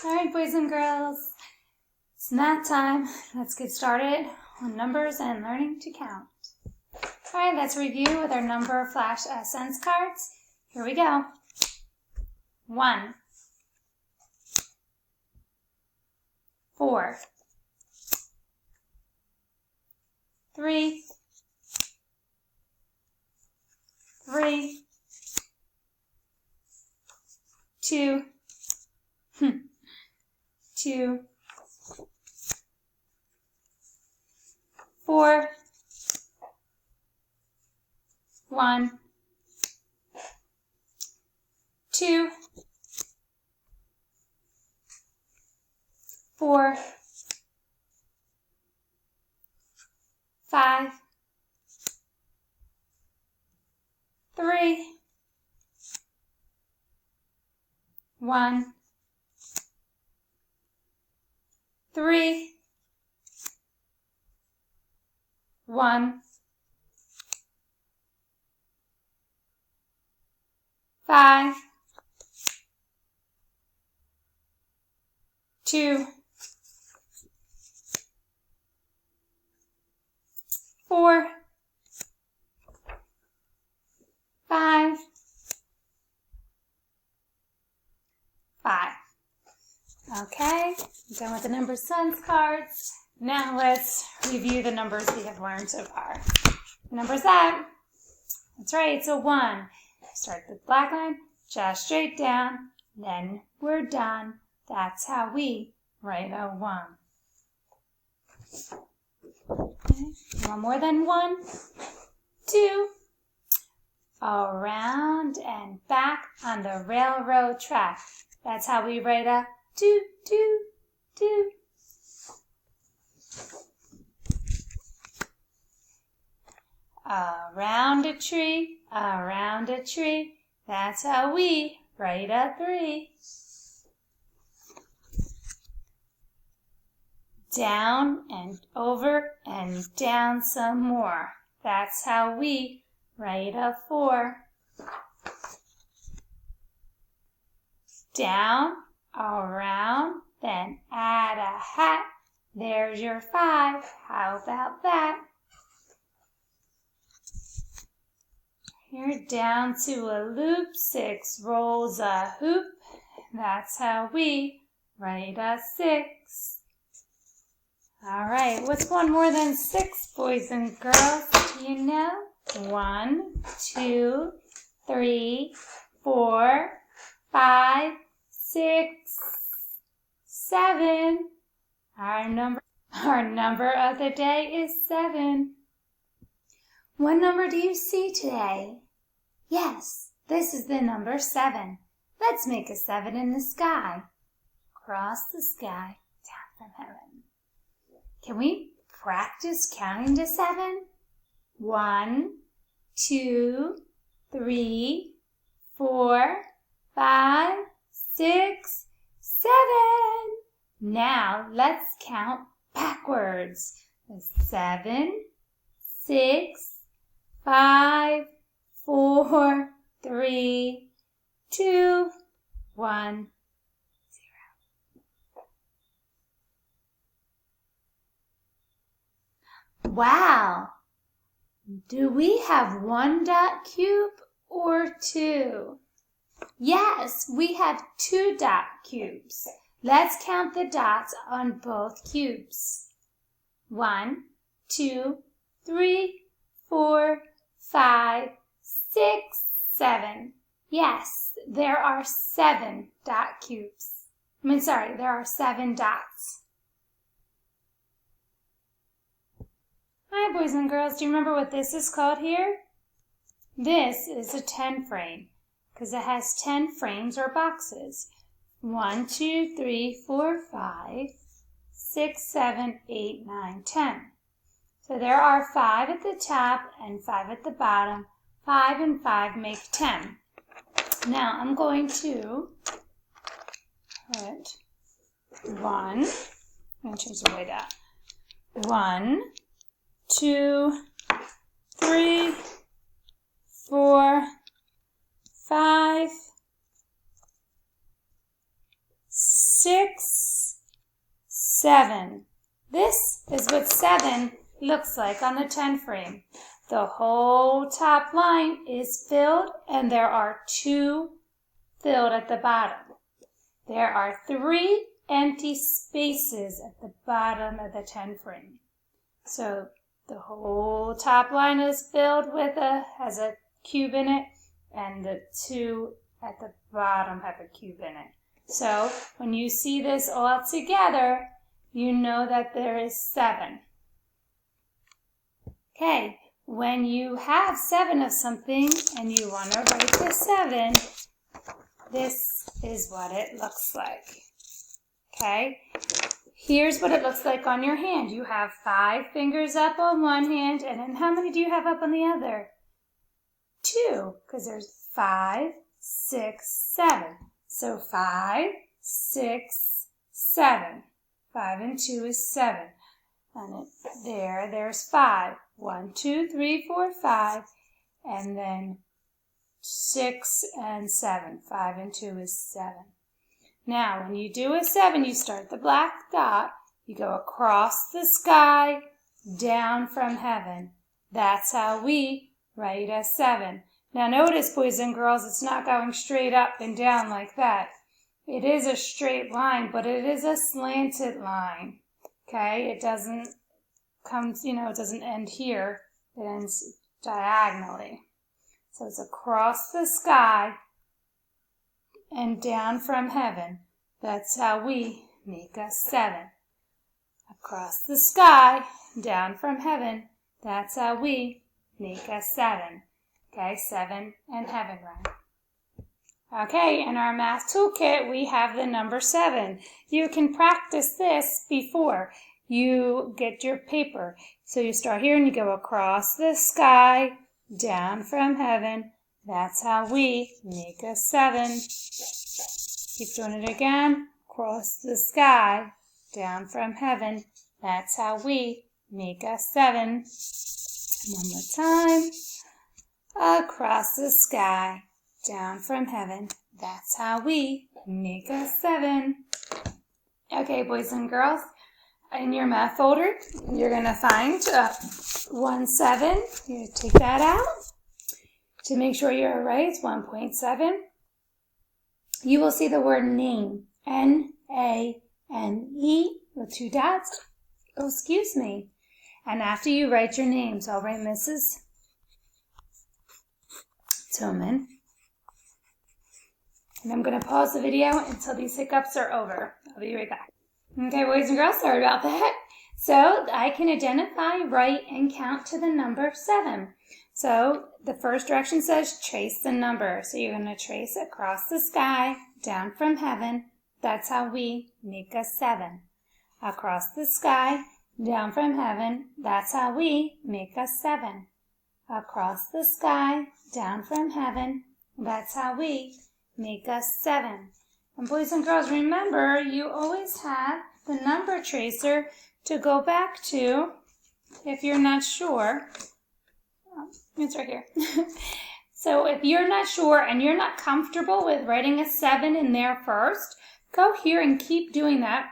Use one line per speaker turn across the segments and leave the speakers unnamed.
All right, boys and girls, it's nap time. Let's get started on numbers and learning to count. All right, let's review with our number flash sense cards. Here we go. 1, 4, 3, 2, 2, 4, 1, 2, 4, 5, 3, 1, 3, 1, 5, 2, 4, 5, 5. Okay, done with the number sense cards. Now let's review the numbers we have learned so far. What number is that? That's right, it's a 1. Start the black line, just straight down, then we're done. That's how we write a 1. Okay. One more than 1, 2. Around and back on the railroad track. That's how we write a 2, 2, 2. Around a tree, that's how we write a 3. Down and over and down some more. That's how we write a 4. Down, around, then add a hat. There's your 5. How about that? Here down to a loop, 6 rolls a hoop. That's how we write a 6. All right, what's one more than 6, boys and girls? Do you know? 1, 2, 3, 4, 5, 6, 7. Our number of the day is 7. What number do you see today? Yes, this is the number 7. Let's make a 7 in the sky. Across the sky, down from heaven. Can we practice counting to 7? 1, 2, 3, 4, 5, 6, 7. Now let's count backwards. 7, 6, 5, 4, 3, 2, 1, 0. Wow! Do we have 1 dot cube or 2? Yes, we have 2 dot cubes. Let's count the dots on both cubes. 1, 2, 3, 4, 5, 6, 7. Yes, there are 7 dot cubes. There are 7 dots. Hi, boys and girls. Do you remember what this is called here? This is a 10 frame because it has 10 frames or boxes. 1, 2, 3, 4, 5, 6, 7, 8, 9, 10. So there are 5 at the top and 5 at the bottom. 5 and 5 make 10. Now I'm going to put 1. I'm going to change the way that. 1, 2, 3, 4, 5, 6, 6, 7. This is what 7 looks like on the 10 frame. The whole top line is filled, and there are 2 filled at the bottom. There are 3 empty spaces at the bottom of the 10 frame. So the whole top line is filled with has a cube in it, and the 2 at the bottom have a cube in it. So when you see this all together, you know that there is 7. Okay, when you have 7 of something and you want to write the 7, this is what it looks like. Okay, here's what it looks like on your hand. You have 5 fingers up on one hand, and then how many do you have up on the other? 2, because there's 5, 6, 7. So 5, 6, 7. 5 and 2 is 7. And there's 5. 1, 2, 3, 4, 5. And then 6 and 7. 5 and 2 is 7. Now, when you do a 7, you start the black dot. You go across the sky, down from heaven. That's how we write a 7. Now notice, boys and girls, it's not going straight up and down like that. It is a straight line, but it is a slanted line. Okay, it doesn't come, it doesn't end here. It ends diagonally. So it's across the sky and down from heaven. That's how we make a 7. Across the sky, down from heaven. That's how we make a 7. Okay, 7 and heaven rhyme. Okay, in our math toolkit, we have the number 7. You can practice this before you get your paper. So you start here and you go across the sky, down from heaven. That's how we make a 7. Keep doing it again. Across the sky, down from heaven. That's how we make a 7. One more time. Across the sky, down from heaven. That's how we make a 7. Okay, boys and girls, in your math folder, you're going to find 1, 7. You take that out to make sure you're right. It's 1.7. You will see the word name, N-A-N-E, with 2 dots. Oh, excuse me. And after you write your names, I'll write Mrs. Tillman. And I'm going to pause the video until these hiccups are over. I'll be right back. Okay, boys and girls, sorry about that. So I can identify, write, and count to the number 7. So the first direction says trace the number. So you're going to trace across the sky, down from heaven. That's how we make a 7. Across the sky, down from heaven. That's how we make a 7. Across the sky, down from heaven. That's how we make a 7. And boys and girls, remember, you always have the number tracer to go back to if you're not sure. Oh, it's right here. So if you're not sure and you're not comfortable with writing a 7 in there first, go here and keep doing that.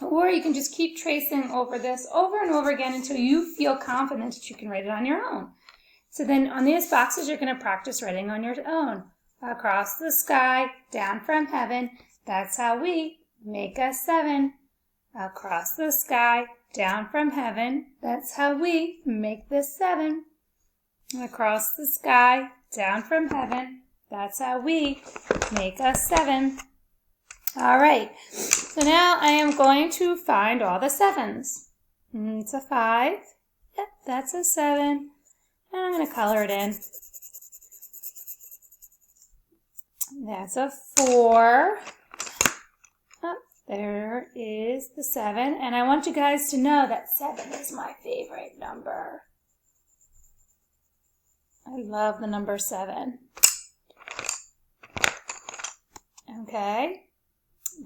Or you can just keep tracing over this over and over again until you feel confident that you can write it on your own. So then on these boxes, you're going to practice writing on your own. Across the sky, down from heaven, that's how we make a 7. Across the sky, down from heaven, that's how we make the 7. Across the sky, down from heaven, that's how we make a 7. All right, so now I am going to find all the 7s. It's a 5. Yep, that's a 7. And I'm going to color it in. That's a 4. Oh, there is the 7. And I want you guys to know that 7 is my favorite number. I love the number 7. Okay.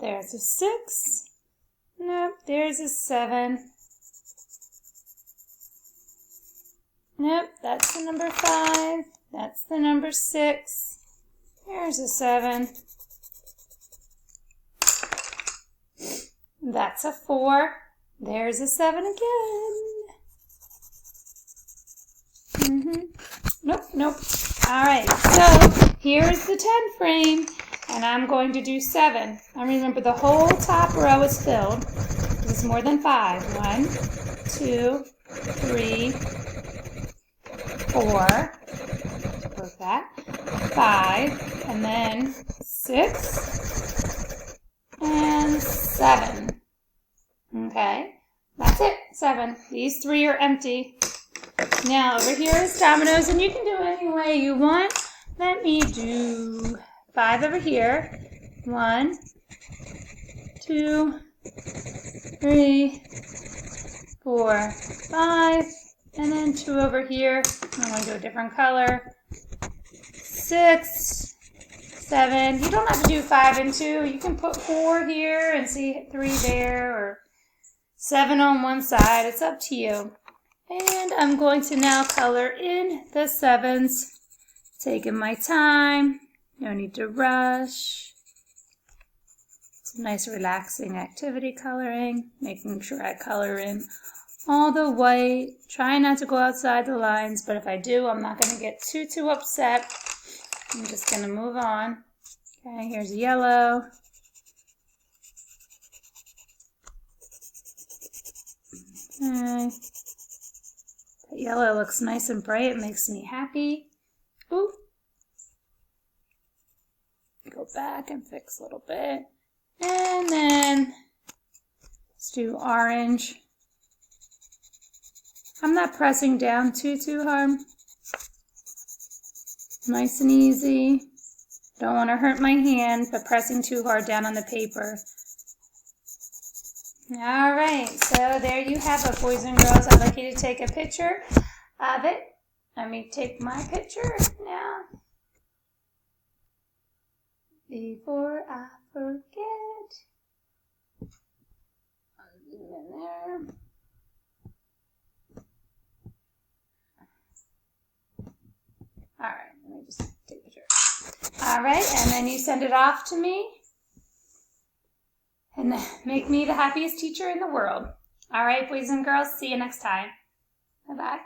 There's a 6. Nope, there's a 7. Nope, that's the number 5. That's the number 6. Here's a 7. That's a 4. There's a 7 again. Nope, nope. All right, so here's the 10 frame, and I'm going to do 7. And remember, the whole top row is filled. It's more than 5. 1, 2, 3, 4. Close that. 5, and then 6, and 7. Okay, that's it, 7. These 3 are empty. Now over here is dominoes, and you can do it any way you want. Let me do 5 over here. 1, 2, 3, 4, 5, and then 2 over here. I'm going to do a different color. 6, 7. You don't have to do 5 and 2. You can put 4 here and see 3 there, or 7 on one side. It's up to you. And I'm going to now color in the 7s. Taking my time. No need to rush. Some nice relaxing activity coloring. Making sure I color in all the white. Try not to go outside the lines, but if I do, I'm not going to get too upset. I'm just going to move on. Okay, here's yellow. Okay. That yellow looks nice and bright. It makes me happy. Ooh. Go back and fix a little bit. And then let's do orange. I'm not pressing down too hard. Nice and easy. Don't want to hurt my hand, but pressing too hard down on the paper. All right, so there you have it, boys and girls. I'd like you to take a picture of it. Let me take my picture now. Before I forget. I'll zoom in there. All right, let me just take a picture. All right, and then you send it off to me. And make me the happiest teacher in the world. All right, boys and girls, see you next time. Bye-bye.